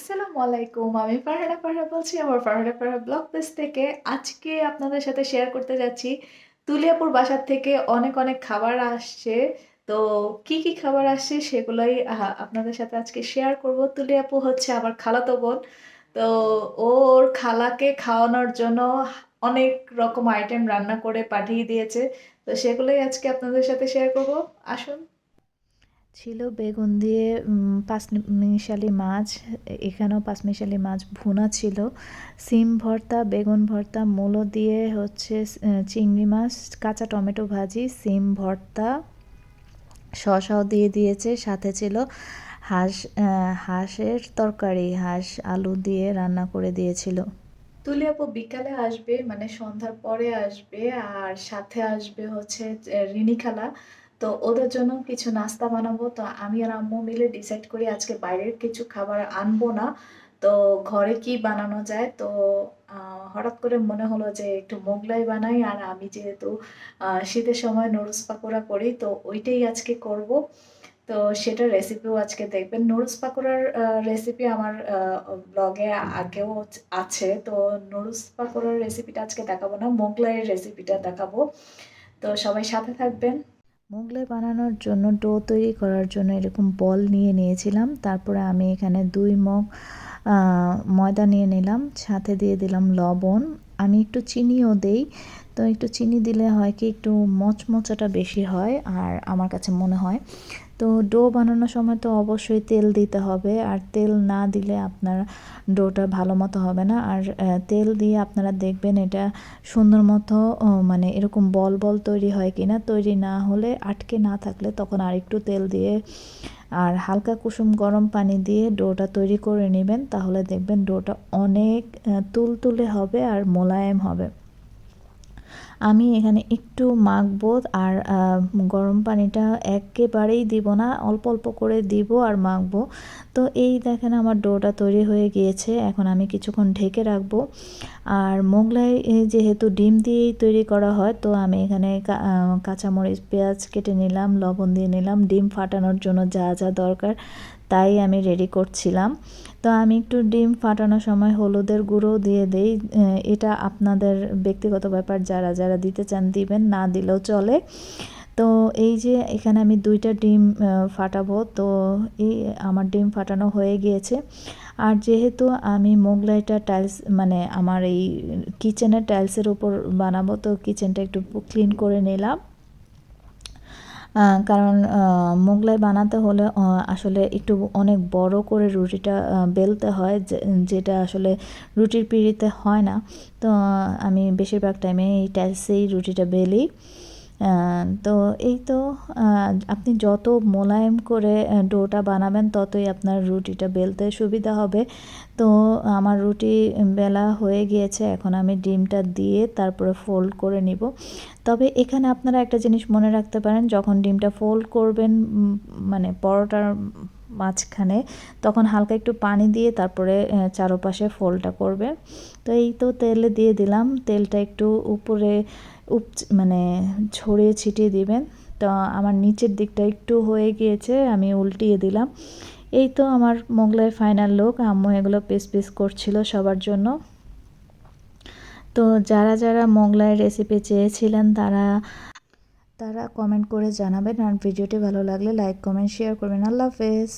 আসসালামু আলাইকুম। আমি ফারহানা বলছি আমার ফারহানা ব্লগ পেজ থেকে। আজকে আপনাদের সাথে শেয়ার করতে যাচ্ছি তুলি আপুর বাসার থেকে অনেক খাবার আসছে। তো কি খাবার আসছে সেগুলোই আপনাদের সাথে আজকে শেয়ার করব। তুলি আপু হচ্ছে আমার খালাতো বোন। তো ওর খালাকে খাওয়ানোর জন্য অনেক রকম আইটেম রান্না করে পাঠিয়ে দিয়েছে। তো সেগুলোই আজকে আপনাদের সাথে শেয়ার করব। আসুন। ছিল বেগুন দিয়ে পাঁচমিশালি মাছ, এখানেও পাঁচমিশালি মাছ ভুনা ছিল, সিম ভর্তা, বেগুন ভর্তা, মূলো দিয়ে হচ্ছে চিংড়ি মাছ, কাঁচা টমেটো ভাজি, সিম ভর্তা, শসাও দিয়ে দিয়েছে, সাথে ছিল হাঁস, হাঁসের তরকারি, হাঁস আলু দিয়ে রান্না করে দিয়েছিল। তুলি আপু বিকালে আসবে মানে সন্ধ্যার পরে আসবে আর সাথে আসবে হচ্ছে রিনি খালা। তো ওদের জন্য কিছু নাস্তা বানাবো। তো আমি আর আম্মু মিলে ডিসাইড করি আজকে বাইরের কিছু খাবার আনবো না। তো ঘরে কি বানানো যায়। তো হঠাৎ করে মনে হলো যে একটু মোগলাই বানাই। আর আমি যেহেতু শীতের সময় নুডলস পাকোড়া করি তো ওইটাই আজকে করব। তো সেটার রেসিপিও আজকে দেখবেন। নুডলস পাকোড়ার রেসিপি আমার ব্লগে আগেও আছে। তো নুডলস পাকোড়ার রেসিপিটা আজকে দেখাবো না, মোগলাইয়ের রেসিপিটা দেখাবো। তো সবাই সাথে থাকবেন। মোগলাই বানানোর জন্য ডো তৈরি করার জন্য এরকম বল নিয়ে নিয়েছিলাম। তারপরে আমি এখানে 2 মগ ময়দা নিয়ে নিলাম, সাথে দিয়ে দিলাম লবণ। আমি একটু চিনিও দেই। তো একটু চিনি দিলে হয় কি একটু মচমচাটা বেশি হয় আর আমার কাছে মনে হয়। তো ডো বানানোর সময় তো অবশ্যই তেল দিতে হবে, আর তেল না দিলে আপনার ডোটা ভালো মতো হবে না। আর তেল দিয়ে আপনারা দেখবেন এটা সুন্দর মতো মানে এরকম বল বল তৈরি হয় কি না। তৈরি না হলে, আটকে না থাকলে তখন আরেকটু তেল দিয়ে আর হালকা কুসুম গরম পানি দিয়ে ডোটা তৈরি করে নেবেন। তাহলে দেখবেন ডোটা অনেক তুলতুলে হবে আর মোলায়েম হবে। আমি এখানে একটু মাখবো আর গরম পানিটা একেবারেই দিব না, অল্প অল্প করে দিব আর মাখবো। তো এই দেখেন আমার ডোটা তৈরি হয়ে গিয়েছে। এখন আমি কিছুক্ষণ ঢেকে রাখবো। আর মোগলাই যেহেতু ডিম দিয়েই তৈরি করা হয়, তো আমি এখানে কাঁচামরিচ, পেঁয়াজ কেটে নিলাম, লবণ দিয়ে নিলাম, ডিম ফাটানোর জন্য যা যা দরকার তাই আমি রেডি করছিলাম। তো আমি একটু ডিম ফাটানোর সময় হলুদের গুঁড়ো দিয়ে দেই। এটা আপনাদের ব্যক্তিগত ব্যাপার, যারা যারা দিতে চান দিবেন, না দিলেও চলে। তো এই যে এখানে আমি 2টা ডিম ফাটাবো। তো এই আমার ডিম ফাটানো হয়ে গিয়েছে। আর যেহেতু আমি মোগলাইটা টাইলস মানে আমার এই কিচেনের টাইলসের উপর বানাবো, তো কিচেনটা একটু ক্লিন করে নিলাম। কারণ মোগলাই বানাতে হলে আসলে একটু অনেক বড় করে রুটিটা বেলতে হয়, যেটা আসলে রুটির পিঁড়িতে হয় না। তো আমি বেশিরভাগ টাইমে এই টাইলসেই রুটিটা বেলি। তো এই তো আপনি যত মোলায়েম করে ডোটা বানাবেন ততই আপনার রুটিটা বেলতে সুবিধা হবে। তো আমার রুটি বেলা হয়ে গিয়েছে। এখন আমি ডিমটা দিয়ে তারপরে ফোল্ড করে নিব। তবে এখানে আপনারা একটা জিনিস মনে রাখতে পারেন, যখন ডিমটা ফোল্ড করবেন মানে পরোটার মাঝখানে, তখন হালকা একটু পানি দিয়ে তারপরে চারপাশে ফোল্ডটা করবে। তো এই তো তেলে দিয়ে দিলাম, তেলটা একটু উপরে মানে ছড়িয়ে ছিটিয়ে দিবেন। তো আমার নিচের দিকটা একটু হয়ে গিয়েছে, আমি উল্টিয়ে দিলাম। এই তো আমার মোগলাই ফাইনাল লুক। আম্মু এগুলো পিস পিস করছিল সবার জন্য। তো যারা যারা মোগলাই রেসিপি চেয়েছিলেন তারা তারা কমেন্ট করে জানাবেন। আর ভিডিওটি ভালো লাগলে লাইক, কমেন্ট, শেয়ার করবেন। আল্লাহ হাফেজ।